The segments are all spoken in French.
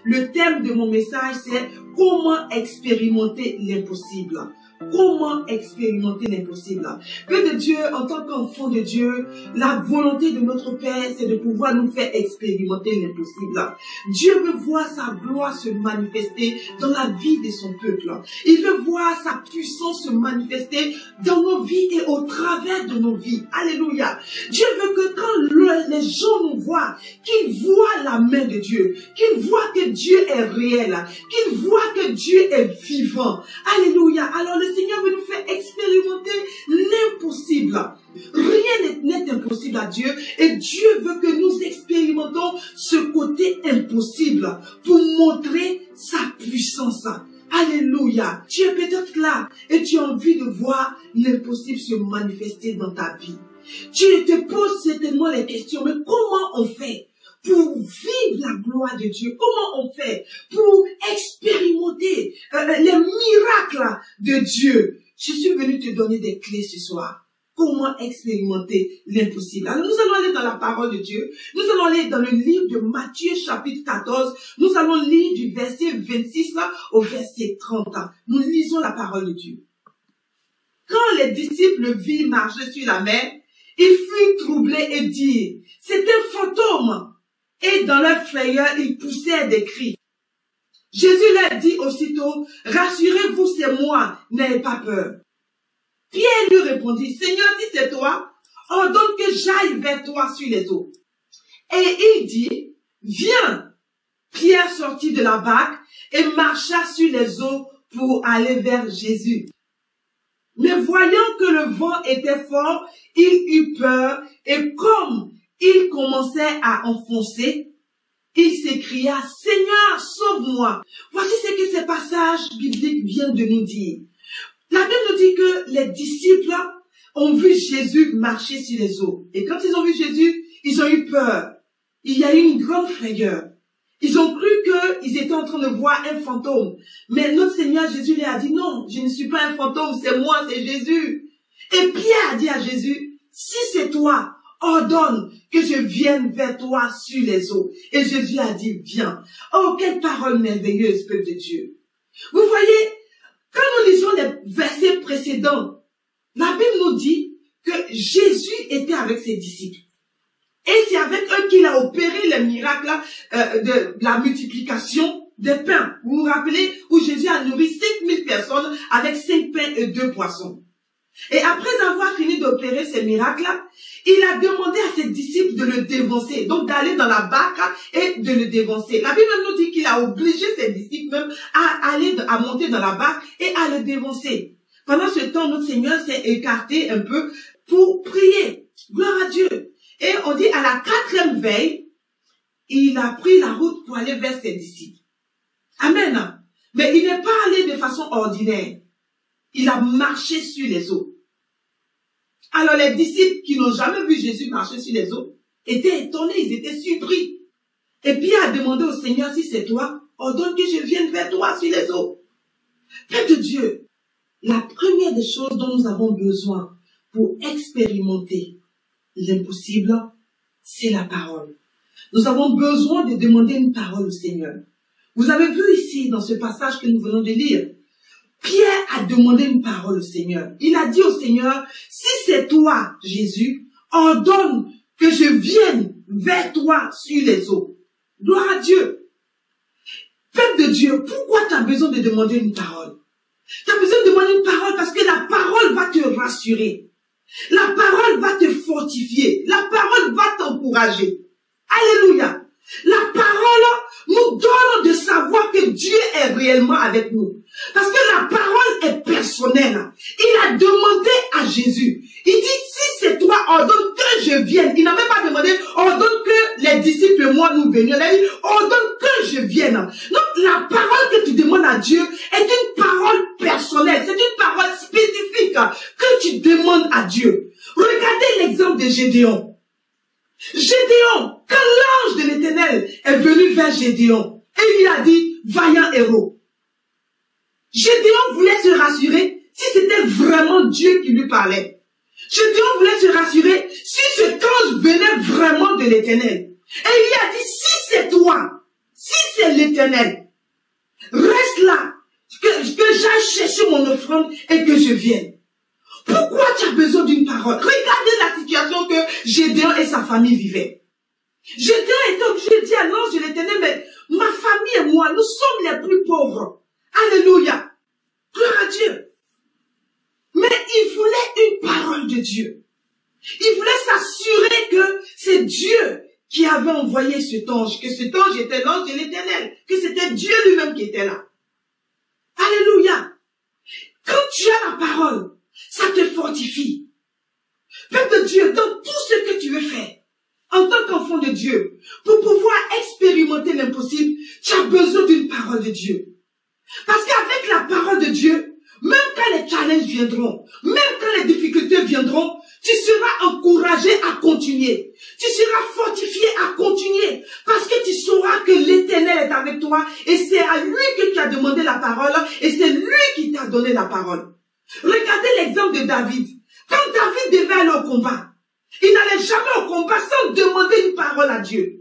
Le thème de mon message, c'est comment expérimenter l'impossible. Comment expérimenter l'impossible? Père de Dieu, en tant qu'enfant de Dieu, la volonté de notre Père, c'est de pouvoir nous faire expérimenter l'impossible. Dieu veut voir sa gloire se manifester dans la vie de son peuple. Il veut voir sa puissance se manifester dans nos vies et au travers de nos vies. Alléluia. Dieu veut que quand les gens nous voient, qu'ils voient la main de Dieu, qu'ils voient que Dieu est réel, qu'ils voient que Dieu est vivant. Alléluia. Alors le Seigneur veut nous faire expérimenter l'impossible. Rien n'est impossible à Dieu et Dieu veut que nous expérimentons ce côté impossible pour montrer sa puissance. Alléluia. Tu es peut-être là et tu as envie de voir l'impossible se manifester dans ta vie. Tu te poses certainement les questions, mais comment on fait pour vivre la gloire de Dieu? Comment on fait pour expérimenter les miracles de Dieu? Je suis venu te donner des clés ce soir. Comment expérimenter l'impossible? Alors nous allons aller dans la parole de Dieu. Nous allons aller dans le livre de Matthieu chapitre 14. Nous allons lire du verset 26 au verset 30. Nous lisons la parole de Dieu. Quand les disciples virent marcher sur la mer, ils furent troublés et dirent, c'est un fantôme. Et dans leur frayeur, ils poussèrent des cris. Jésus leur dit aussitôt, rassurez-vous, c'est moi, n'ayez pas peur. Pierre lui répondit, Seigneur, si c'est toi, ordonne que j'aille vers toi sur les eaux. Et il dit, viens. Pierre sortit de la barque et marcha sur les eaux pour aller vers Jésus. Mais voyant que le vent était fort, il eut peur et comme il commençait à enfoncer, il s'écria, Seigneur, sauve-moi. Voici ce que ce passage biblique vient de nous dire. La Bible nous dit que les disciples ont vu Jésus marcher sur les eaux. Et quand ils ont vu Jésus, ils ont eu peur. Il y a eu une grande frayeur. Ils ont cru qu'ils étaient en train de voir un fantôme. Mais notre Seigneur Jésus leur a dit, non, je ne suis pas un fantôme, c'est moi, c'est Jésus. Et Pierre a dit à Jésus, si c'est toi, ordonne que je vienne vers toi sur les eaux. Et Jésus a dit, viens. Oh, quelle parole merveilleuse, peuple de Dieu. Vous voyez, quand nous lisons les versets précédents, la Bible nous dit que Jésus était avec ses disciples. Et c'est avec eux qu'il a opéré le miracle de la multiplication des pains. Vous vous rappelez où Jésus a nourri 5000 personnes avec 5 pains et 2 poissons. Et après avoir fini d'opérer ces miracles-là, il a demandé à ses disciples de le dévancer, donc d'aller dans la barque et de le dévancer. La Bible nous dit qu'il a obligé ses disciples même à monter dans la barque et à le dévancer. Pendant ce temps, notre Seigneur s'est écarté un peu pour prier. Gloire à Dieu. Et on dit à la 4e veille, il a pris la route pour aller vers ses disciples. Amen. Mais il n'est pas allé de façon ordinaire. Il a marché sur les eaux. Alors les disciples qui n'ont jamais vu Jésus marcher sur les eaux étaient étonnés, ils étaient surpris. Et Pierre a demandé au Seigneur, si c'est toi, ordonne que je vienne vers toi sur les eaux. Père de Dieu, la première des choses dont nous avons besoin pour expérimenter l'impossible, c'est la parole. Nous avons besoin de demander une parole au Seigneur. Vous avez vu ici, dans ce passage que nous venons de lire, Pierre a demandé une parole au Seigneur. Il a dit au Seigneur, si c'est toi, Jésus, ordonne que je vienne vers toi sur les eaux. Gloire à Dieu. Peuple de Dieu, pourquoi tu as besoin de demander une parole? Tu as besoin de demander une parole parce que la parole va te rassurer. La parole va te fortifier. La parole va t'encourager. Alléluia. La parole nous donne de savoir que Dieu est réellement avec nous. Parce que la parole est personnelle. Il a demandé à Jésus. Il dit, si c'est toi, ordonne que je vienne. Il n'a même pas demandé, ordonne que les disciples et moi nous venions. Il a dit, ordonne que je vienne. Donc la parole que tu demandes à Dieu est une parole personnelle. C'est une parole spécifique que tu demandes à Dieu. Regardez l'exemple de Gédéon. Gédéon, quand l'ange de l'Éternel est venu vers Gédéon, et il a dit, vaillant héros. Gédéon voulait se rassurer si c'était vraiment Dieu qui lui parlait. Gédéon voulait se rassurer si cet ange venait vraiment de l'Éternel. Et il a dit, si c'est toi, si c'est l'Éternel, reste là, que j'aille chercher mon offrande et que je vienne. Pourquoi tu as besoin d'une parole? Regardez la situation que Gédéon et sa famille vivaient. Gédéon était obligé de dire à l'ange de l'Éternel, mais ma famille et moi, nous sommes les plus pauvres. Alléluia. Gloire à Dieu. Mais il voulait une parole de Dieu. Il voulait s'assurer que c'est Dieu qui avait envoyé cet ange, que cet ange était l'ange de l'Éternel, que c'était Dieu lui-même qui était là. Alléluia. Quand tu as la parole, ça te fortifie. Peuple de Dieu, dans tout ce que tu veux faire, en tant qu'enfant de Dieu, pour pouvoir expérimenter l'impossible, tu as besoin d'une parole de Dieu. Parce qu'avec la parole de Dieu, même quand les challenges viendront, même quand les difficultés viendront, tu seras encouragé à continuer. Tu seras fortifié à continuer. Parce que tu sauras que l'Éternel est avec toi et c'est à lui que tu as demandé la parole et c'est lui qui t'a donné la parole. Regardez l'exemple de David. Quand David devait aller au combat, il n'allait jamais au combat sans demander une parole à Dieu.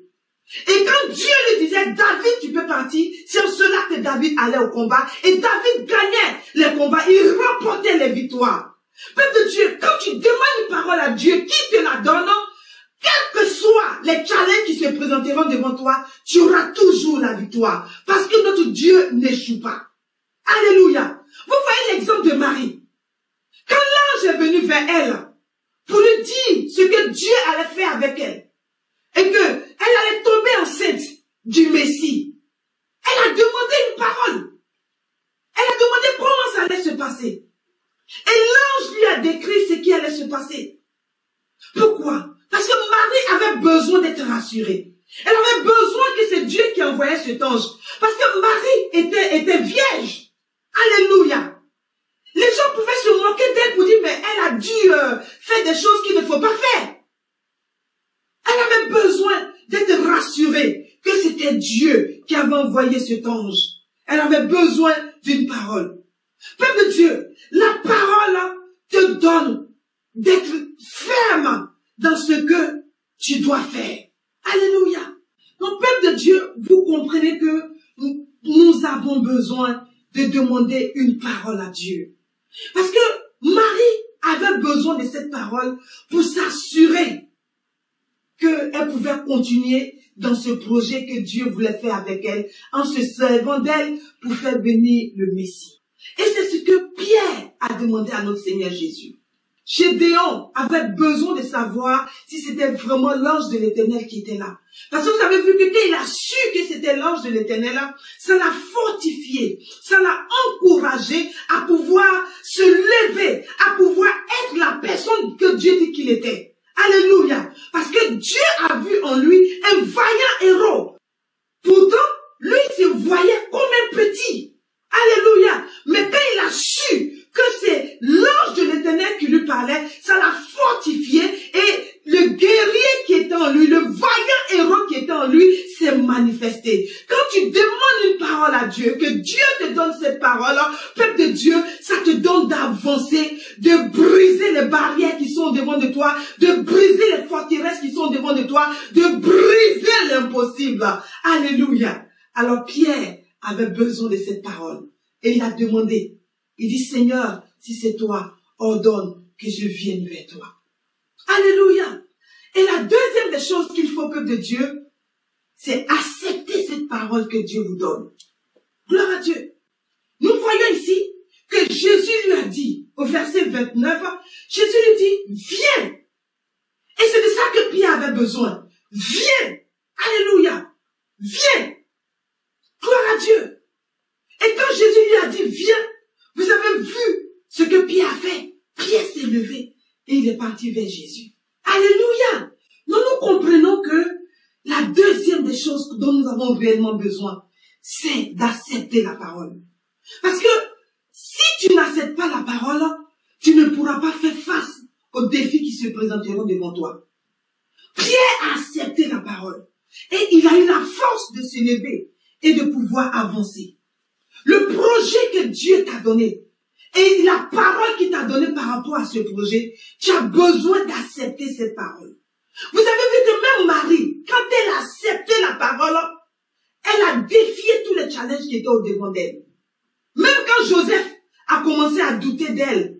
Et quand Dieu lui disait, David, tu peux partir, c'est en cela que David allait au combat. Et David gagnait les combats, il remportait les victoires. Peuple de Dieu, quand tu demandes une parole à Dieu, qui te la donne, quels que soient les challenges qui se présenteront devant toi, tu auras toujours la victoire. Parce que notre Dieu n'échoue pas. Alléluia. Vous voyez l'exemple de Marie. Quand l'ange est venu vers elle, pour lui dire ce que Dieu allait faire avec elle, et que elle allait tomber enceinte du Messie. Elle a demandé une parole. Elle a demandé comment ça allait se passer. Et l'ange lui a décrit ce qui allait se passer. Pourquoi? Parce que Marie avait besoin d'être rassurée. Elle avait besoin que c'est Dieu qui envoyait cet ange. Parce que Marie était vierge. Alléluia. Les gens pouvaient se moquer d'elle pour dire, mais elle a dû faire des choses qu'il ne faut pas faire. Elle avait besoin d'être rassurée que c'était Dieu qui avait envoyé cet ange. Elle avait besoin d'une parole. Peuple de Dieu, la parole te donne d'être ferme dans ce que tu dois faire. Alléluia. Donc, peuple de Dieu, vous comprenez que nous avons besoin de demander une parole à Dieu. Parce que Marie avait besoin de cette parole pour s'assurer qu'elle pouvait continuer dans ce projet que Dieu voulait faire avec elle, en se servant d'elle pour faire venir le Messie. Et c'est ce que Pierre a demandé à notre Seigneur Jésus. Gédéon avait besoin de savoir si c'était vraiment l'ange de l'Éternel qui était là. Parce que vous avez vu que quand il a su que c'était l'ange de l'Éternel, ça l'a fortifié, ça l'a encouragé à pouvoir se lever, à pouvoir être la personne que Dieu dit qu'il était. Alléluia. Parce que Dieu a vu en lui un vaillant héros. Pourtant, lui se voyait comme un petit. Alléluia. Mais quand il a su que c'est l'ange de l'Éternel qui lui parlait, ça l'a fortifié et le guerrier qui était en lui, le vaillant héros qui était en lui, s'est manifesté. Quand tu demandes une parole à Dieu, que Dieu te donne cette parole, peuple de Dieu, ça te donne d'avancer, de briser les barrières qui sont devant de toi, de briser les forteresses qui sont devant de toi, de briser l'impossible. Alléluia. Alors Pierre avait besoin de cette parole et il a demandé. Il dit, Seigneur, si c'est toi, ordonne que je vienne vers toi. Alléluia. Et la deuxième des choses qu'il faut que de Dieu, c'est accepter cette parole que Dieu vous donne. Gloire à Dieu. Nous voyons ici que Jésus lui a dit, au verset 29, Jésus lui dit, viens. Et c'est de ça que Pierre avait besoin. Viens. Alléluia. Viens. Gloire à Dieu. Et quand Jésus lui a dit, viens, vous avez vu ce que Pierre a fait. Pierre s'est levé et il est parti vers Jésus. Alléluia. Nous comprenons que la deuxième des choses dont nous avons réellement besoin, c'est d'accepter la parole. Parce que si tu n'acceptes pas la parole, tu ne pourras pas faire face aux défis qui se présenteront devant toi. Pierre a accepté la parole et il a eu la force de se lever et de pouvoir avancer. Le projet que Dieu t'a donné et la parole qu'il t'a donnée par rapport à ce projet, tu as besoin d'accepter cette parole. Vous avez vu que même Marie, quand elle a accepté la parole, Elle a défié tous les challenges qui étaient au devant d'elle. Même quand Joseph a commencé à douter d'elle,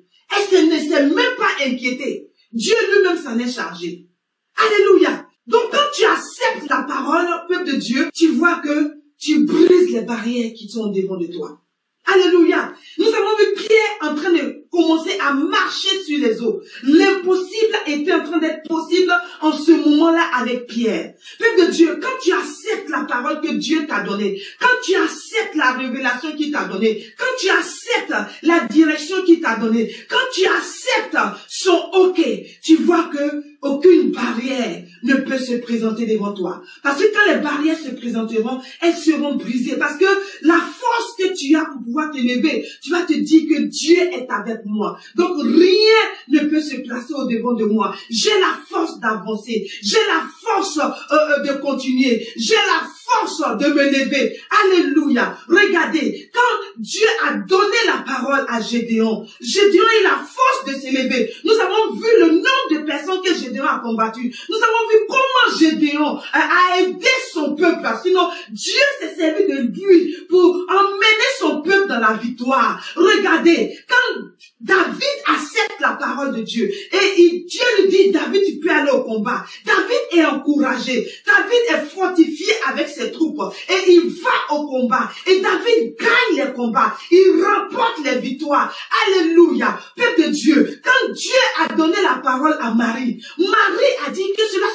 elle ne s'est même pas inquiétée. Dieu lui-même s'en est chargé. Alléluia. Donc quand tu acceptes la parole, peuple de Dieu, tu vois que tu brises les barrières qui sont au devant de toi. Alléluia. Nous avons vu Pierre en train de commencer à marcher sur les eaux. L'impossible était en train d'être possible en ce moment-là avec Pierre. Peuple de Dieu, quand tu acceptes la parole que Dieu t'a donnée, quand tu acceptes la révélation qu'il t'a donnée, quand tu acceptes la direction qu'il t'a donnée, quand tu acceptes son OK, tu vois que aucune barrière ne peut se présenter devant toi. Parce que quand les barrières se présenteront, elles seront brisées. Parce que la force que tu as pour pouvoir te lever, tu vas te dire que Dieu est avec moi. Donc rien ne peut se placer au devant de moi. J'ai la force d'avancer. J'ai la force de continuer. J'ai la force de me lever. Alléluia. Regardez, quand Dieu a donné la parole à Gédéon, Gédéon a eu la force de se lever. Nous avons vu le nombre de personnes que Gédéon a combattu. Nous avons vu comment Gédéon a aidé son peuple. Sinon, Dieu s'est servi de lui pour emmener son peuple dans la victoire. Regardez, quand David accepte la parole de Dieu et Dieu lui dit, David, tu peux aller au combat. David est encouragé. David est fortifié avec ses troupes et il va au combat. Et David gagne les combats. Il remporte les victoires. Alléluia. Peuple de Dieu, quand Dieu a donné la parole à Marie, Marie a dit que cela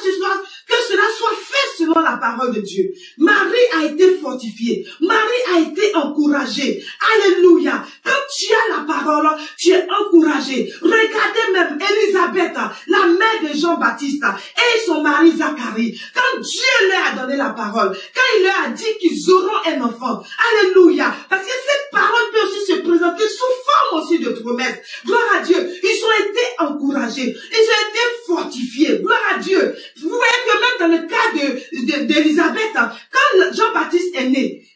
soit fait selon la parole de Dieu. Marie a été fortifiée. Marie a été encouragée. Alléluia. Quand tu as la parole, tu es encouragé. Regardez même Élisabeth, la mère de Jean-Baptiste, et son mari Zacharie. Quand Dieu leur a donné la parole, quand il leur a dit qu'ils auront un enfant. Alléluia. Parce que cette parole peut aussi se présenter sous forme aussi de promesse. Gloire à Dieu. Ils ont été encouragés. Ils ont été fortifiés. Gloire à Dieu. Vous voyez que même dans le cas d'Élisabeth, quand Jean-Baptiste est né,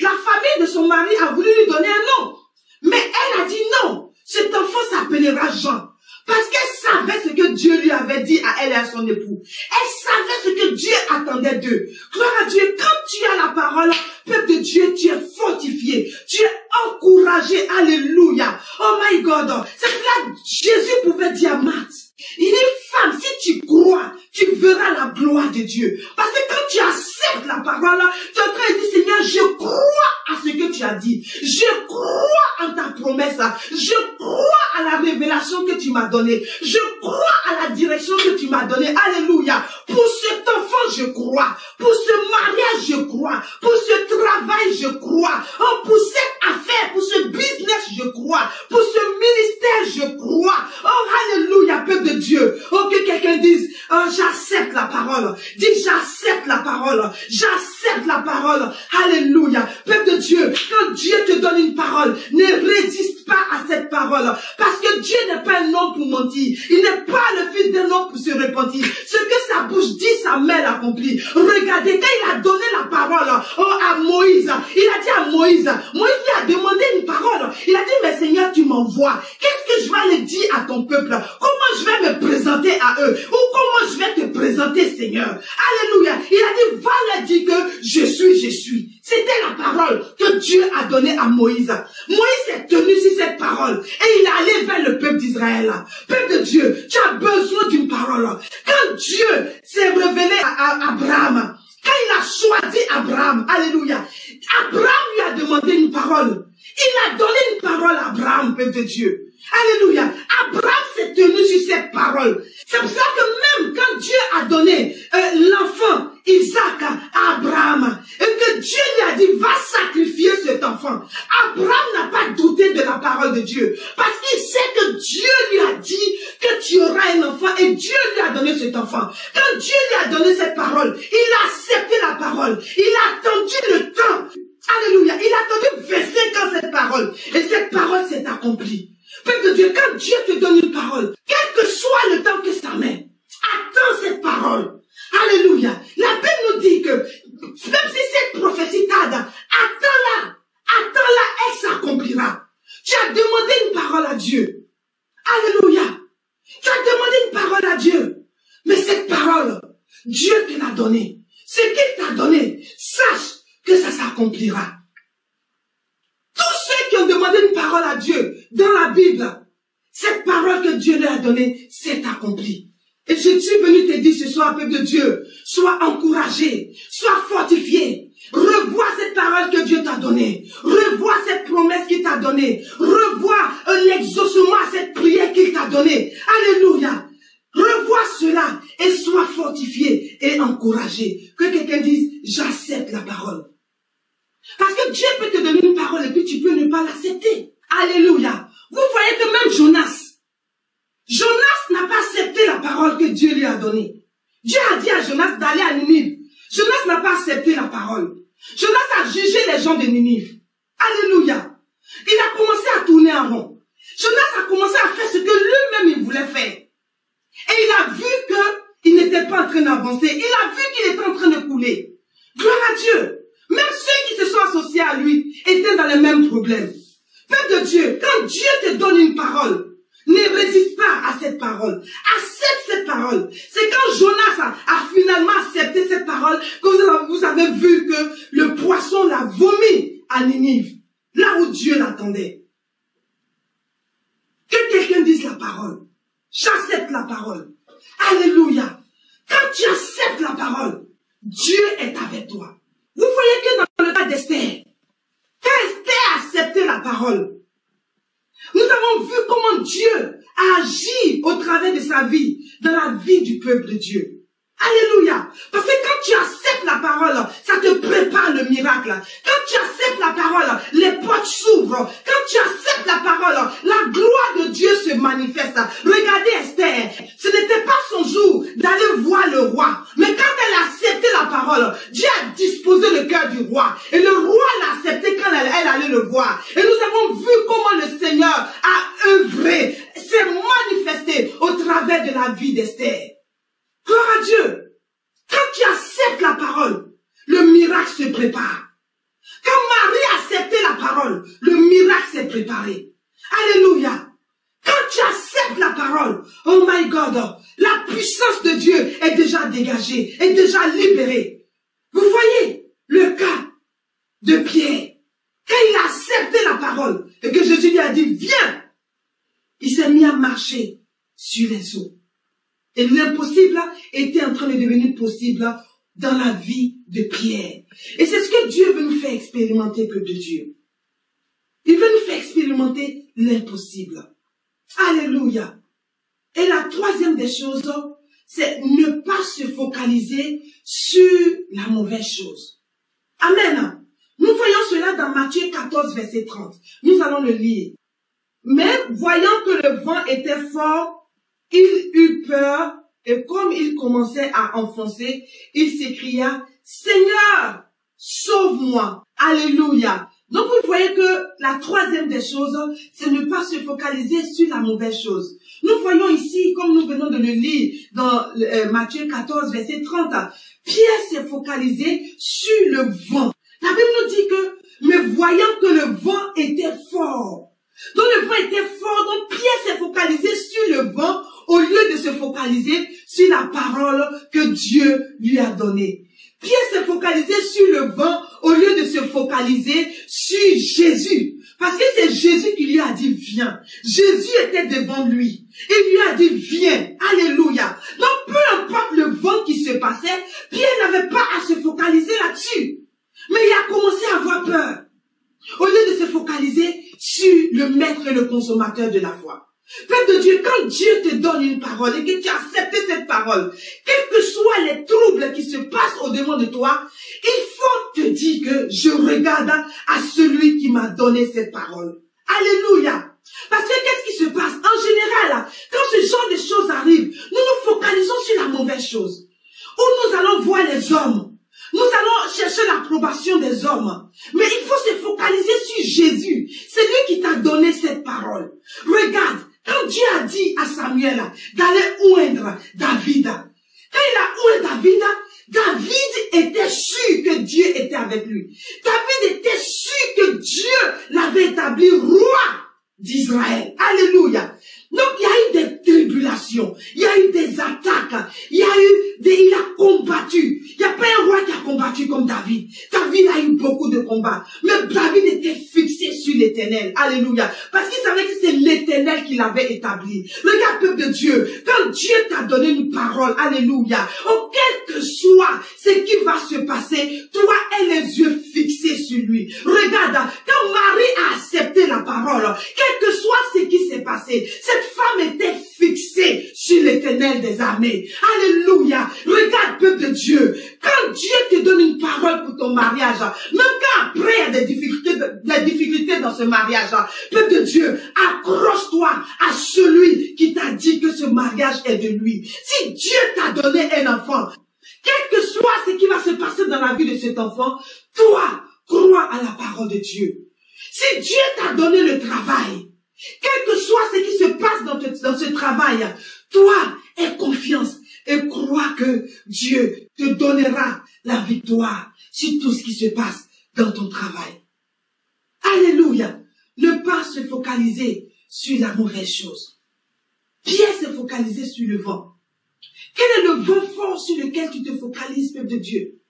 la famille de son mari a voulu lui donner un nom. Mais elle a dit non. Cet enfant s'appellera Jean. Parce qu'elle savait ce que Dieu lui avait dit à elle et à son époux. Elle savait ce que Dieu attendait d'eux. Gloire à Dieu, quand tu as la parole, peuple de Dieu, tu es fortifié. Tu es encouragé. Alléluia. Oh my God. C'est là Jésus pouvait dire à Marthe, il est femme, si tu crois, tu verras la gloire de Dieu. Parce que quand tu acceptes la parole, tu es en train de dire, Seigneur, je crois à ce que tu as dit. Je crois en ta promesse. Je crois à la révélation que tu m'as donnée. Je crois à la direction que tu m'as donnée. Alléluia. Pour cet enfant, je crois. Pour ce mariage, je crois. Pour ce travail, je crois. Oh, pour cette affaire, pour ce business, je crois. Pour ce ministère, je crois. Oh, alléluia, peuple de Dieu. Oh, que quelqu'un dise, oh, j'accepte la parole. Dis, j'accepte la parole. J'accepte la parole. Alléluia. Peuple de Dieu, quand Dieu te donne une parole, ne résiste pas à cette parole. Parce que Dieu n'est pas un homme pour mentir. Il n'est pas le fils d'un homme pour se repentir. Ce que sa bouche dit, sa main l'accomplit. Regardez, quand il a donné la parole à Moïse, il a dit à Moïse lui a demandé une parole. Il a dit, mais Seigneur, tu m'envoies. Qu'est-ce que je vais le dire à ton peuple? Comment je vais me présenter à eux? Ou comment je vais te présenter, Seigneur? Alléluia. Il a dit, va leur dire que je suis. C'était la parole que Dieu a donnée à Moïse. Moïse est tenu sur cette parole et il est allé vers le peuple d'Israël. Peuple de Dieu, tu as besoin d'une parole. Quand Dieu s'est révélé à Abraham, quand il a choisi Abraham, alléluia, Abraham lui a demandé une parole. Il a donné une parole à Abraham, peuple de Dieu. Alléluia. Abraham s'est tenu sur cette parole. C'est pour ça que même quand Dieu a donné l'enfant Isaac à Abraham, et que Dieu lui a dit, va sacrifier cet enfant, Abraham n'a pas douté de la parole de Dieu. Parce qu'il sait que Dieu lui a dit que tu auras un enfant, et Dieu lui a donné cet enfant. Quand Dieu lui a donné cette parole, il a accepté la parole. Il a attendu le temps. Alléluia. Il a attendu 25 ans cette parole. Et cette parole s'est accomplie. Peuple de Dieu, quand Dieu te donne une parole, quel que soit le temps que ça met, attends cette parole. Alléluia. La Bible nous dit que même si cette prophétie tarde, attends-la, elle s'accomplira. Tu as demandé une parole à Dieu. Alléluia. Tu as demandé une parole à Dieu. Mais cette parole, Dieu te l'a donnée. Ce qu'il t'a donné, sache que ça s'accomplira. Tous ceux qui ont demandé une parole à Dieu dans la Bible, cette parole que Dieu leur a donnée s'est accomplie. Et je suis venu te dire ce soir, peuple de Dieu, sois encouragé, sois fortifié. Revois cette parole que Dieu t'a donnée. Revois cette promesse qu'il t'a donnée. Revois l'exaucement à cette prière qu'il t'a donnée. Alléluia. Revois cela et sois fortifié et encouragé. Que quelqu'un dise, j'accepte la parole. Parce que Dieu peut te donner une parole et puis tu peux ne pas l'accepter. Alléluia. Vous voyez que même Jonas n'a pas accepté la parole que Dieu lui a donnée. Dieu a dit à Jonas d'aller à Ninive. Jonas n'a pas accepté la parole. Jonas a jugé les gens de Ninive. Alléluia. Il a commencé à tourner en rond. Jonas a commencé à faire ce que lui-même il voulait faire. Et il a vu qu'il n'était pas en train d'avancer. Il a vu qu'il était en train de couler. Gloire à Dieu. Même ceux qui se sont associés à lui étaient dans les mêmes problèmes. Peuple de Dieu, quand Dieu te donne une parole, ne résiste pas à cette parole. Accepte cette parole. C'est quand Jonas a finalement accepté cette parole que vous avez vu que le poisson l'a vomi à Ninive, là où Dieu l'attendait. Que quelqu'un dise la parole. J'accepte la parole. Alléluia. Quand tu acceptes la parole, Dieu est avec toi. Vous voyez que dans le cas d'Esther, quand Esther a accepté la parole, nous avons vu comment Dieu a agi au travers de sa vie, dans la vie du peuple de Dieu. Alléluia. Parce que quand tu acceptes la parole, ça te prépare le miracle. Quand tu acceptes la parole, les portes s'ouvrent. Quand tu acceptes la parole, la gloire de Dieu se manifeste. Regardez Esther, ce n'était pas son jour d'aller voir le roi. Mais quand elle a accepté la parole, Dieu a disposé le cœur du roi. Et le roi l'a accepté quand elle allait le voir. Et nous avons vu comment le Seigneur a œuvré, s'est manifesté au travers de la vie d'Esther. Gloire à Dieu. Quand tu acceptes la parole, le miracle se prépare. Quand Marie a accepté la parole, le miracle s'est préparé. Alléluia. Quand tu acceptes la parole, oh my God, la puissance de Dieu est déjà dégagée, est déjà libérée. Vous voyez le cas de Pierre. Quand il a accepté la parole et que Jésus lui a dit, viens, il s'est mis à marcher sur les eaux. Et l'impossible était en train de devenir possible dans la vie de Pierre. Et c'est ce que Dieu veut nous faire expérimenter, peuple de Dieu. Il veut nous faire expérimenter l'impossible. Alléluia. Et la troisième des choses, c'est ne pas se focaliser sur la mauvaise chose. Amen. Nous voyons cela dans Matthieu 14, verset 30. Nous allons le lire. Mais voyant que le vent était fort, il eut peur et comme il commençait à enfoncer, il s'écria, Seigneur, sauve-moi. Alléluia. Donc vous voyez que la troisième des choses, c'est ne pas se focaliser sur la mauvaise chose. Nous voyons ici, comme nous venons de le lire dans Matthieu 14, verset 30, Pierre s'est focalisé sur le vent. La Bible nous dit que, mais voyant que le vent était fort, donc le vent était fort, donc Pierre s'est focalisé sur le vent au lieu de se focaliser sur la parole que Dieu lui a donnée. Pierre s'est focalisé sur le vent au lieu de se focaliser sur Jésus. Parce que c'est Jésus qui lui a dit viens. Jésus était devant lui. Il lui a dit viens. Alléluia. Donc peu importe le vent qui se passait, Pierre n'avait pas à se focaliser là-dessus. Mais il a commencé à avoir peur. Au lieu de se focaliser sur le maître et le consommateur de la foi. Peuple de Dieu, quand Dieu te donne une parole et que tu as accepté cette parole, quels que soient les troubles qui se passent au-devant de toi, il faut te dire que je regarde à celui qui m'a donné cette parole. Alléluia. Parce que qu'est-ce qui se passe? En général, quand ce genre de choses arrivent, nous nous focalisons sur la mauvaise chose. Ou nous allons voir les hommes. Nous allons chercher l'approbation des hommes. Mais il faut se focaliser sur Jésus. C'est lui qui t'a donné cette parole. Regarde, quand Dieu a dit à Samuel d'aller oindre David, quand il a oint David, David était sûr que Dieu était avec lui. David était sûr que Dieu l'avait établi roi d'Israël. Alléluia. Donc il y a eu des tribulations, il y a eu des attaques, il a combattu. Il n'y a pas un roi qui a combattu comme David. David a eu beaucoup David était fixé sur l'Éternel. Alléluia. Parce qu'il savait que c'est l'Éternel qui l'avait établi. Regarde, peuple de Dieu, quand Dieu t'a donné une parole, alléluia, oh, quel que soit ce qui va se passer, toi aie les yeux fixés sur lui. Regarde, quand Marie a accepté la parole, quel que soit ce qui s'est passé, cette femme était fixée sur l'Éternel des armées. Alléluia. Regarde, peuple de Dieu, quand Dieu te donne une parole pour ton mariage, même quand après il y a des difficultés dans ce mariage, peuple de Dieu, accroche-toi à celui qui t'a dit que ce mariage est de lui. Si Dieu t'a donné un enfant, quel que soit ce qui va se passer dans la vie de cet enfant, toi, crois à la parole de Dieu. Si Dieu t'a donné le travail, quel que soit ce qui se passe dans ce travail, toi, aie confiance et crois que Dieu te donnera la victoire sur tout ce qui se passe dans ton travail. Alléluia. Ne pas se focaliser sur la mauvaise chose. Pierre s'est focalisé sur le vent. Quel est le vent fort sur lequel tu te focalises, peuple de Dieu?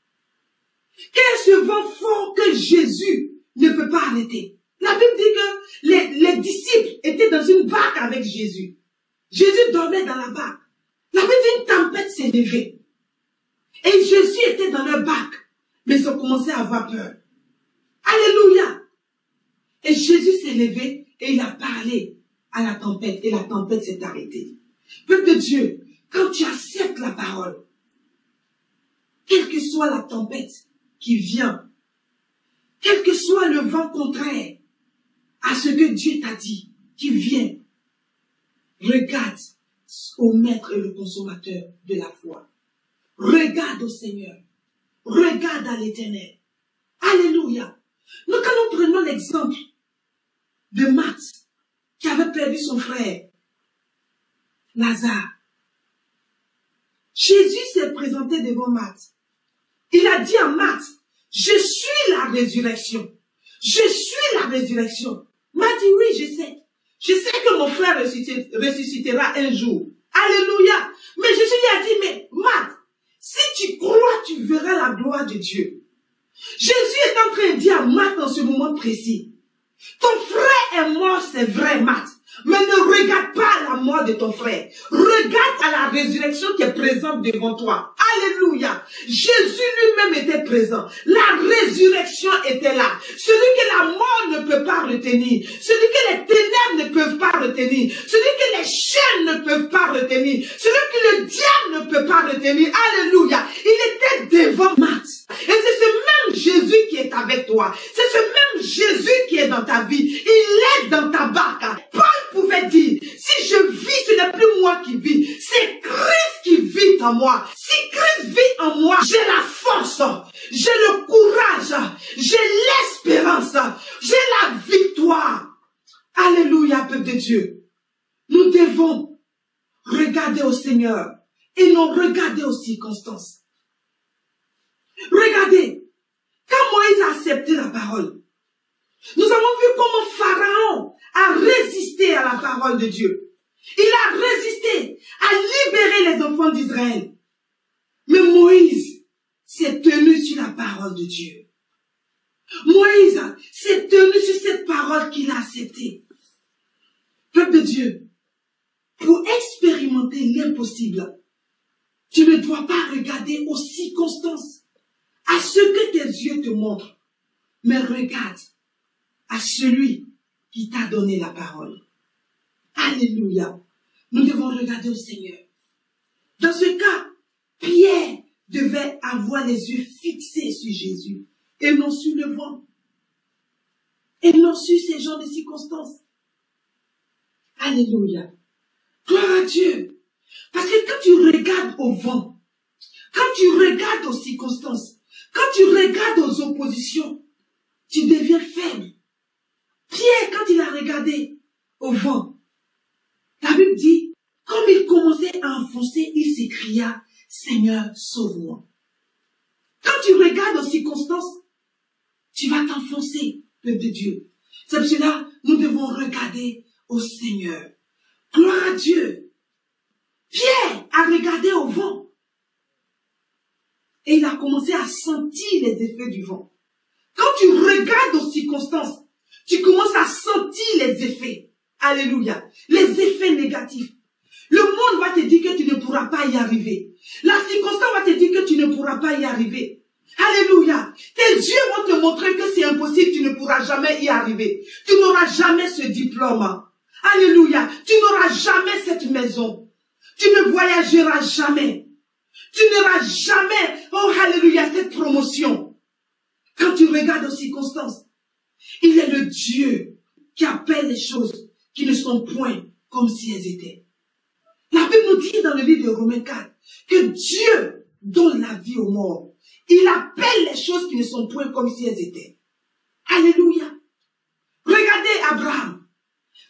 Quel est ce vent fort que Jésus ne peut pas arrêter? La Bible dit que les disciples étaient dans une barque avec Jésus. Jésus dormait dans la barque. La Bible dit une tempête s'est levée. Et Jésus était dans leur barque. Mais ils ont commencé à avoir peur. Alléluia. Et Jésus s'est levé et il a parlé à la tempête. Et la tempête s'est arrêtée. Peuple de Dieu, quand tu acceptes la parole, quelle que soit la tempête qui vient, quel que soit le vent contraire à ce que Dieu t'a dit, qui vient, regarde au Maître et le consommateur de la foi. Regarde au Seigneur. Regarde à l'Éternel. Alléluia. Nous, quand nous prenons l'exemple de Marthe, qui avait perdu son frère, Lazare, Jésus s'est présenté devant Marthe. Il a dit à Marthe, je suis la résurrection. Je suis la résurrection. Marthe dit, oui, je sais. Je sais que mon frère ressuscitera un jour. Alléluia. Mais Jésus lui a dit, mais Marthe, si tu crois, tu verras la gloire de Dieu. Jésus est en train de dire à Marthe dans ce moment précis, ton frère est mort, c'est vrai, Marthe. Mais ne regarde pas la mort de ton frère. Regarde à la résurrection qui est présente devant toi. Alléluia. Jésus lui-même était présent. La résurrection était là. Celui que la mort ne peut pas retenir. Celui que les ténèbres ne peuvent pas retenir. Celui que les chaînes ne peuvent pas retenir. Celui que le diable ne peut pas retenir. Alléluia. Il était devant Marthe. Et c'est ce même Jésus qui est avec toi. C'est ce même Jésus qui est dans ta vie. Il est dans ta barque. Paul pouvait dire, si je vis, ce n'est plus moi qui vis, c'est Christ qui vit en moi. Si Christ vit en moi, j'ai la force, j'ai le courage, j'ai l'espérance, j'ai la victoire. Alléluia, peuple de Dieu. Nous devons regarder au Seigneur et non regarder aux circonstances. Regardez, quand Moïse a accepté la parole, nous avons vu comment Pharaon a résisté à la parole de Dieu. Il a résisté à libérer les enfants d'Israël. Mais Moïse s'est tenu sur la parole de Dieu. Moïse s'est tenu sur cette parole qu'il a acceptée. Peuple de Dieu, pour expérimenter l'impossible, tu ne dois pas regarder aux circonstances, à ce que tes yeux te montrent, mais regarde à celui qui t'a donné la parole. Alléluia. Nous devons regarder au Seigneur. Dans ce cas, Pierre devait avoir les yeux fixés sur Jésus et non sur le vent. Et non sur ces genres de circonstances. Alléluia. Gloire à Dieu. Parce que quand tu regardes au vent, quand tu regardes aux circonstances, quand tu regardes aux oppositions, tu deviens faible. Pierre, quand il a regardé au vent, la Bible dit, comme il commençait à enfoncer, il s'écria, Seigneur, sauve-moi. Quand tu regardes aux circonstances, tu vas t'enfoncer, peuple de Dieu. C'est pour cela, nous devons regarder au Seigneur. Gloire à Dieu. Pierre a regardé au vent. Et il a commencé à sentir les effets du vent. Quand tu regardes aux circonstances, tu commences à sentir les effets. Alléluia. Les effets négatifs. Le monde va te dire que tu ne pourras pas y arriver. La circonstance va te dire que tu ne pourras pas y arriver. Alléluia. Tes yeux vont te montrer que c'est impossible, tu ne pourras jamais y arriver. Tu n'auras jamais ce diplôme. Alléluia. Tu n'auras jamais cette maison. Tu ne voyageras jamais. Tu n'auras jamais, oh alléluia, cette promotion. Quand tu regardes aux circonstances, il est le Dieu qui appelle les choses qui ne sont point comme si elles étaient. La Bible nous dit dans le livre de Romains 4 que Dieu donne la vie aux morts. Il appelle les choses qui ne sont point comme si elles étaient. Alléluia. Regardez Abraham.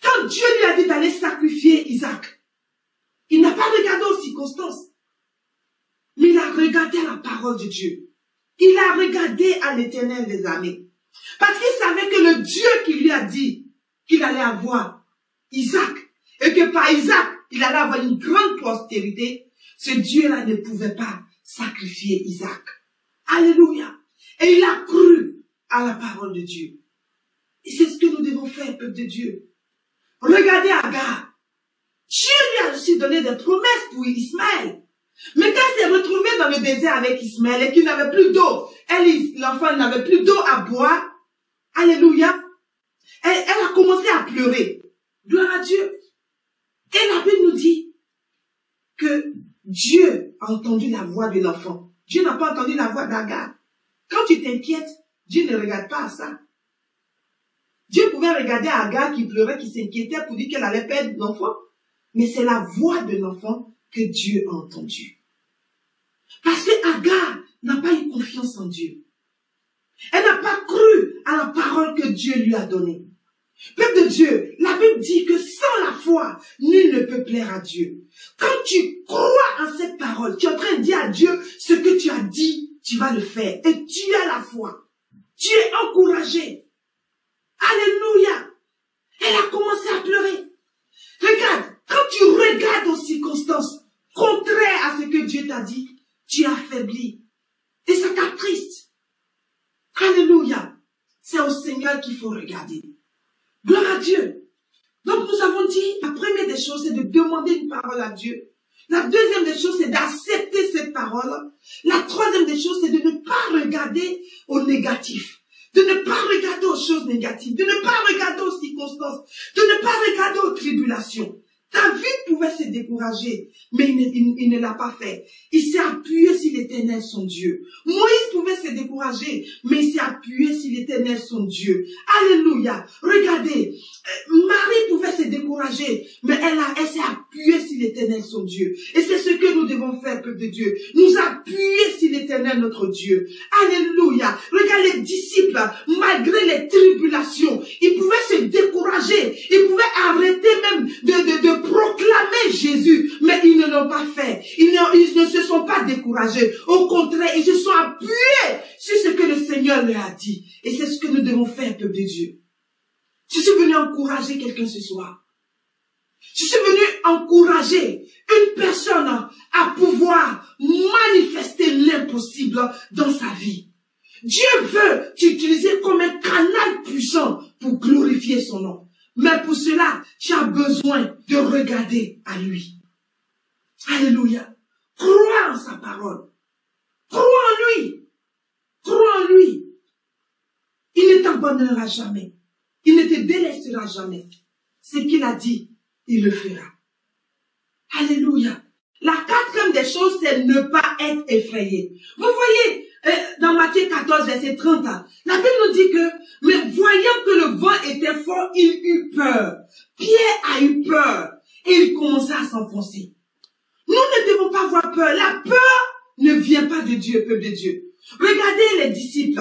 Quand Dieu lui a dit d'aller sacrifier Isaac, il n'a pas regardé aux circonstances, mais il a regardé à la parole de Dieu. Il a regardé à l'Éternel des armées. Parce qu'il savait que le Dieu qui lui a dit qu'il allait avoir Isaac, et que par Isaac, il allait avoir une grande postérité, ce Dieu-là ne pouvait pas sacrifier Isaac. Alléluia. Et il a cru à la parole de Dieu. Et c'est ce que nous devons faire, peuple de Dieu. Regardez Agar. Dieu lui a aussi donné des promesses pour Ismaël. Mais quand il s'est retrouvé dans le désert avec Ismaël et qu'il n'avait plus d'eau, l'enfant n'avait plus d'eau à boire, alléluia, elle a commencé à pleurer. Gloire à Dieu. Et la Bible nous dit que Dieu a entendu la voix de l'enfant. Dieu n'a pas entendu la voix d'Agar. Quand tu t'inquiètes, Dieu ne regarde pas à ça. Dieu pouvait regarder Agar qui pleurait, qui s'inquiétait pour dire qu'elle allait perdre l'enfant. Mais c'est la voix de l'enfant que Dieu a entendue. Parce que Agar n'a pas eu confiance en Dieu. Elle n'a pas cru à la parole que Dieu lui a donnée. Peuple de Dieu, la Bible dit que sans la foi, nul ne peut plaire à Dieu. Quand tu crois en cette parole, tu es en train de dire à Dieu ce que tu as dit, tu vas le faire. Et tu as la foi. Tu es encouragé. Alléluia. Elle a commencé à pleurer. Regarde, quand tu regardes aux circonstances contraires à ce que Dieu t'a dit, tu es affaibli. Et ça t'attriste. Alléluia. C'est au Seigneur qu'il faut regarder. Gloire à Dieu. Donc nous avons dit, la première des choses, c'est de demander une parole à Dieu. La deuxième des choses, c'est d'accepter cette parole. La troisième des choses, c'est de ne pas regarder au négatif. De ne pas regarder aux choses négatives. De ne pas regarder aux circonstances. De ne pas regarder aux tribulations. Ta vie pouvait se décourager, mais il ne l'a pas fait. Il s'est appuyé sur l'Éternel, son Dieu. Moïse pouvait se décourager, mais il s'est appuyé sur l'Éternel, son Dieu. Alléluia. Regardez, Marie pouvait se décourager, mais elle s'est appuyée sur l'Éternel, son Dieu. Et c'est ce que nous devons faire, peuple de Dieu. Nous appuyer sur l'Éternel, notre Dieu. Alléluia. Regarde les disciples, malgré les tribulations, ils pouvaient se décourager. Ils pouvaient arrêter même de proclamer Jésus, mais ils ne l'ont pas fait. Ils ne se sont pas découragés. Au contraire, ils se sont appuyés sur ce que le Seigneur leur a dit. Et c'est ce que nous devons faire, peuple de Dieu. Je suis venu encourager quelqu'un ce soir. Je suis venu encourager une personne à pouvoir manifester l'impossible dans sa vie. Dieu veut t'utiliser comme un canal puissant pour glorifier son nom. Mais pour cela, tu as besoin de regarder à lui. Alléluia. Crois en sa parole. Crois en lui. Crois en lui. Il ne t'abandonnera jamais. Il ne te délaissera jamais. Ce qu'il a dit, il le fera. Alléluia. La quatrième des choses, c'est ne pas être effrayé. Vous voyez, dans Matthieu 14, verset 30, la Bible nous dit que, mais voyant que le vent était fort, il eut peur. Pierre a eu peur et il commença à s'enfoncer. Nous ne devons pas avoir peur. La peur ne vient pas de Dieu, peuple de Dieu. Regardez les disciples.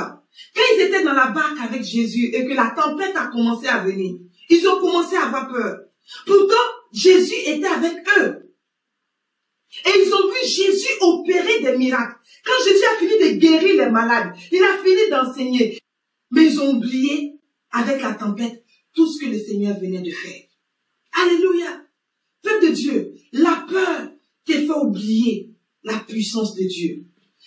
Quand ils étaient dans la barque avec Jésus et que la tempête a commencé à venir, ils ont commencé à avoir peur. Pourtant, Jésus était avec eux. Et ils ont vu Jésus opérer des miracles. Quand Jésus a fini de guérir les malades, il a fini d'enseigner. Mais ils ont oublié, avec la tempête, tout ce que le Seigneur venait de faire. Alléluia. Peuple de Dieu, la peur te fait oublier la puissance de Dieu.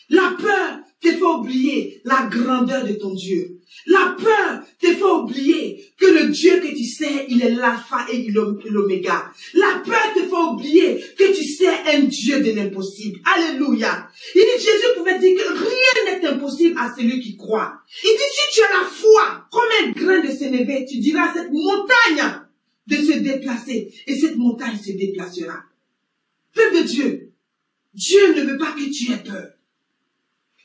La peur te fait oublier la grandeur de ton Dieu. La peur te fait oublier que le Dieu que tu sais, il est l'alpha et l'oméga. La peur te fait oublier que tu sais un Dieu de l'impossible. Alléluia. Il dit, Jésus pouvait dire que rien n'est impossible à celui qui croit. Il dit, si tu as la foi, comme un grain de sénévé, tu diras à cette montagne de se déplacer. Et cette montagne se déplacera. Peuple de Dieu, Dieu ne veut pas que tu aies peur.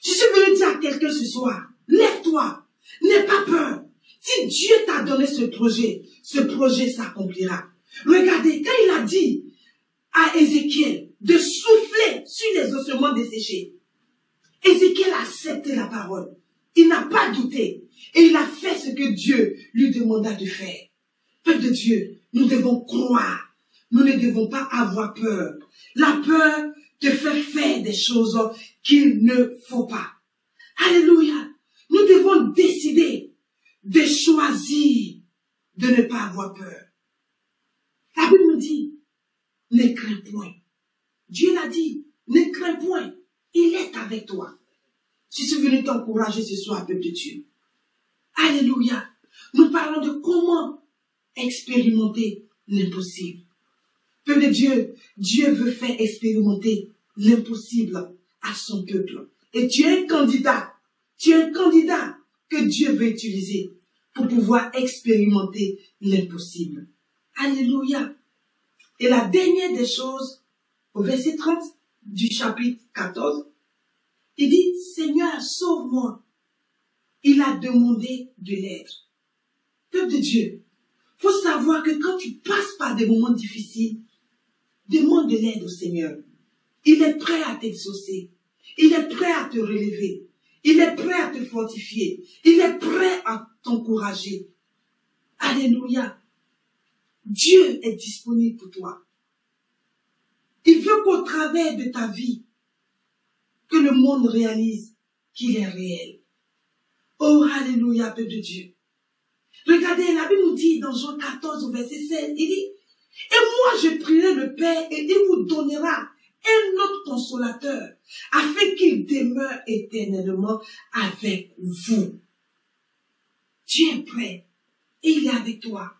Je suis venu dire à quelqu'un ce soir, lève-toi, n'aie pas peur. Si Dieu t'a donné ce projet s'accomplira. Regardez, quand il a dit à Ézéchiel de souffler sur les ossements desséchés, Ézéchiel a accepté la parole. Il n'a pas douté. Et il a fait ce que Dieu lui demanda de faire. Peuple de Dieu, nous devons croire. Nous ne devons pas avoir peur. La peur te fait faire des choses qu'il ne faut pas. Alléluia. Nous devons décider de choisir de ne pas avoir peur. La Bible nous dit, ne crains point. Dieu l'a dit, ne crains point. Il est avec toi. Je suis venu t'encourager ce soir, peuple de Dieu. Alléluia. Nous parlons de comment expérimenter l'impossible. Peuple de Dieu, Dieu veut faire expérimenter l'impossible à son peuple. Et tu es un candidat. Tu es un candidat que Dieu veut utiliser pour pouvoir expérimenter l'impossible. Alléluia. Et la dernière des choses, au verset 30 du chapitre 14, il dit, Seigneur, sauve-moi. Il a demandé de l'aide. Peuple de Dieu, il faut savoir que quand tu passes par des moments difficiles, demande de l'aide au Seigneur. Il est prêt à t'exaucer. Il est prêt à te relever. Il est prêt à te fortifier. Il est prêt à t'encourager. Alléluia. Dieu est disponible pour toi. Il veut qu'au travers de ta vie, que le monde réalise qu'il est réel. Oh, alléluia, peuple de Dieu. Regardez, la Bible nous dit dans Jean 14, au verset 16, il dit, et moi je prierai le Père et il vous donnera un autre consolateur afin qu'il demeure éternellement avec vous. Dieu est prêt et il est avec toi.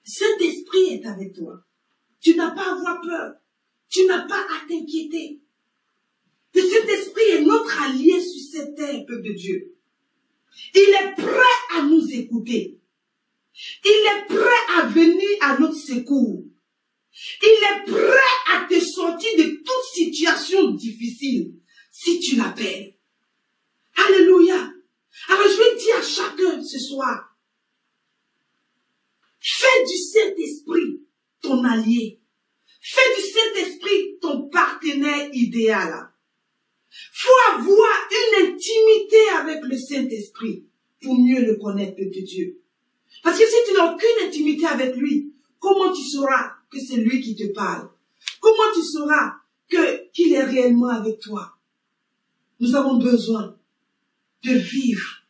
Saint-Esprit est avec toi. Tu n'as pas à avoir peur. Tu n'as pas à t'inquiéter. Le Saint-Esprit est notre allié sur cette terre, peuple de Dieu. Il est prêt à nous écouter. Il est prêt à venir à notre secours. Il est prêt à te sortir de toute situation difficile si tu l'appelles. Alléluia. Alors je vais dire à chacun ce soir, fais du Saint-Esprit ton allié. Fais du Saint-Esprit ton partenaire idéal. Faut avoir une intimité avec le Saint-Esprit pour mieux le connaître, peuple de Dieu. Parce que si tu n'as aucune intimité avec lui, comment tu sauras que c'est lui qui te parle? Comment tu sauras qu'il est réellement avec toi? Nous avons besoin de vivre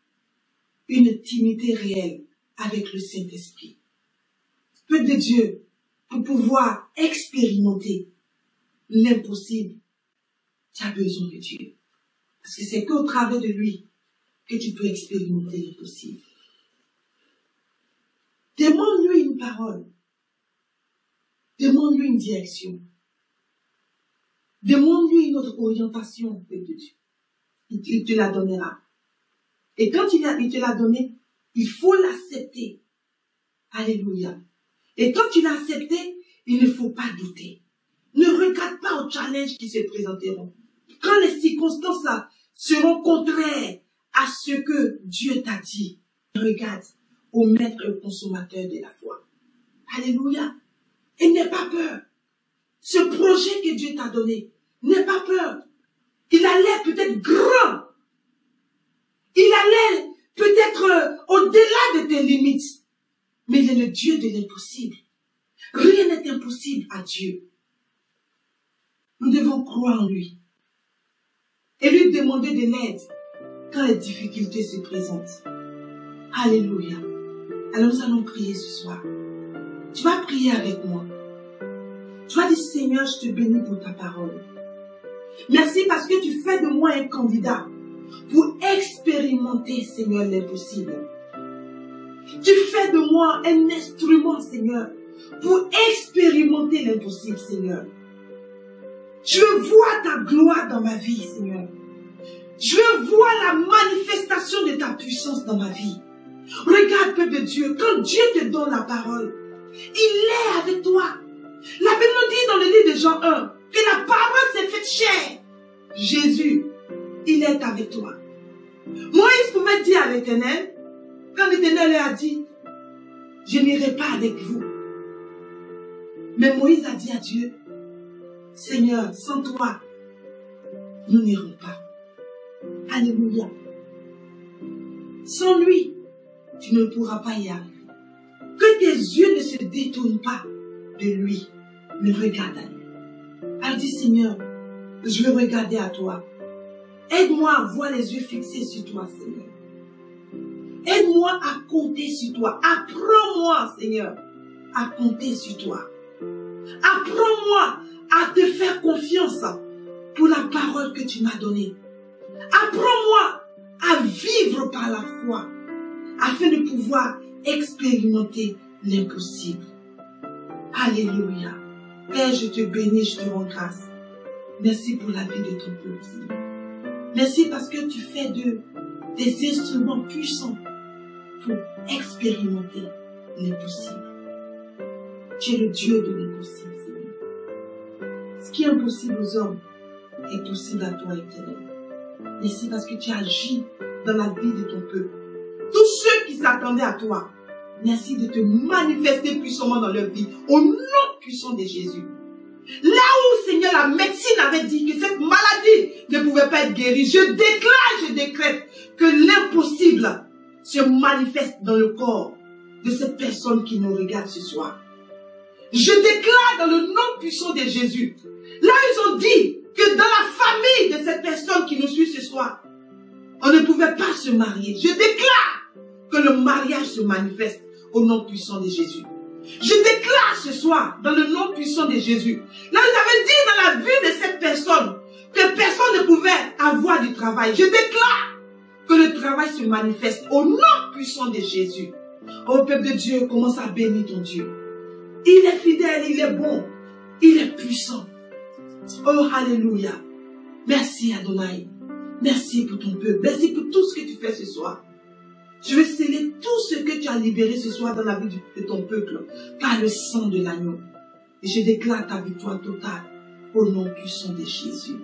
une intimité réelle avec le Saint-Esprit. Peuple de Dieu, pour pouvoir expérimenter l'impossible, tu as besoin de Dieu. Parce que c'est qu'au travers de lui que tu peux expérimenter l'impossible. Demande-lui une parole. Demande-lui une direction. Demande-lui une autre orientation, peuple de Dieu. Il te la donnera. Et quand il te l'a donné, il faut l'accepter. Alléluia. Et quand tu l'as accepté, il ne faut pas douter. Ne regarde pas aux challenges qui se présenteront. Quand les circonstances là seront contraires à ce que Dieu t'a dit, regarde au maître et au consommateur de la foi. Alléluia. Et n'aie pas peur. Ce projet que Dieu t'a donné, n'aie pas peur. Il a l'air peut-être grand. Il a l'air peut-être au-delà de tes limites. Mais il est le Dieu de l'impossible. Rien n'est impossible à Dieu. Nous devons croire en lui. Et lui demander de l'aide quand les difficultés se présentent. Alléluia. Alors nous allons prier ce soir. Tu vas prier avec moi. Tu vas dire, Seigneur, je te bénis pour ta parole. Merci parce que tu fais de moi un candidat pour expérimenter, Seigneur, l'impossible. Tu fais de moi un instrument, Seigneur, pour expérimenter l'impossible, Seigneur. Je veux voir ta gloire dans ma vie, Seigneur. Je veux voir la manifestation de ta puissance dans ma vie. Regarde, peuple de Dieu, quand Dieu te donne la parole, il est avec toi. La Bible nous dit dans le livre de Jean 1 que la parole s'est faite chair. Jésus, il est avec toi. Moïse pouvait dire à l'Éternel, quand l'Éternel lui a dit, je n'irai pas avec vous. Mais Moïse a dit à Dieu, Seigneur, sans toi, nous n'irons pas. Alléluia. Sans lui, tu ne pourras pas y arriver. Que tes yeux ne se détournent pas de lui, mais regarde à lui. Elle dit, Seigneur, je veux regarder à toi. Aide-moi à avoir les yeux fixés sur toi, Seigneur. Aide-moi à compter sur toi. Apprends-moi, Seigneur, à compter sur toi. Apprends-moi à te faire confiance pour la parole que tu m'as donnée. Apprends-moi à vivre par la foi afin de pouvoir expérimenter l'impossible. Alléluia. Père, je te bénis, je te rends grâce. Merci pour la vie de ton peuple. Merci parce que tu fais des instruments puissants pour expérimenter l'impossible. Tu es le Dieu de l'impossible, Seigneur. Ce qui est impossible aux hommes est possible à toi, Éternel. Merci parce que tu agis dans la vie de ton peuple. Tous ceux qui s'attendaient à toi, merci de te manifester puissamment dans leur vie, au nom puissant de Jésus. Là où, Seigneur, la médecine avait dit que cette maladie ne pouvait pas être guérie, je décrète que l'impossible se manifeste dans le corps de cette personne qui nous regarde ce soir. Je déclare dans le nom puissant de Jésus, là ils ont dit que dans la famille de cette personne qui nous suit ce soir, on ne pouvait pas se marier. Je déclare que le mariage se manifeste au nom puissant de Jésus. Je déclare ce soir, dans le nom puissant de Jésus, là vous avez dit dans la vie de cette personne, que personne ne pouvait avoir du travail. Je déclare que le travail se manifeste au nom puissant de Jésus. Oh peuple de Dieu, commence à bénir ton Dieu. Il est fidèle, il est bon, il est puissant. Oh, alléluia. Merci Adonai. Merci pour ton peuple. Merci pour tout ce que tu fais ce soir. Je veux sceller tout ce que tu as libéré ce soir dans la vie de ton peuple par le sang de l'agneau. Et je déclare ta victoire totale au nom puissant de Jésus.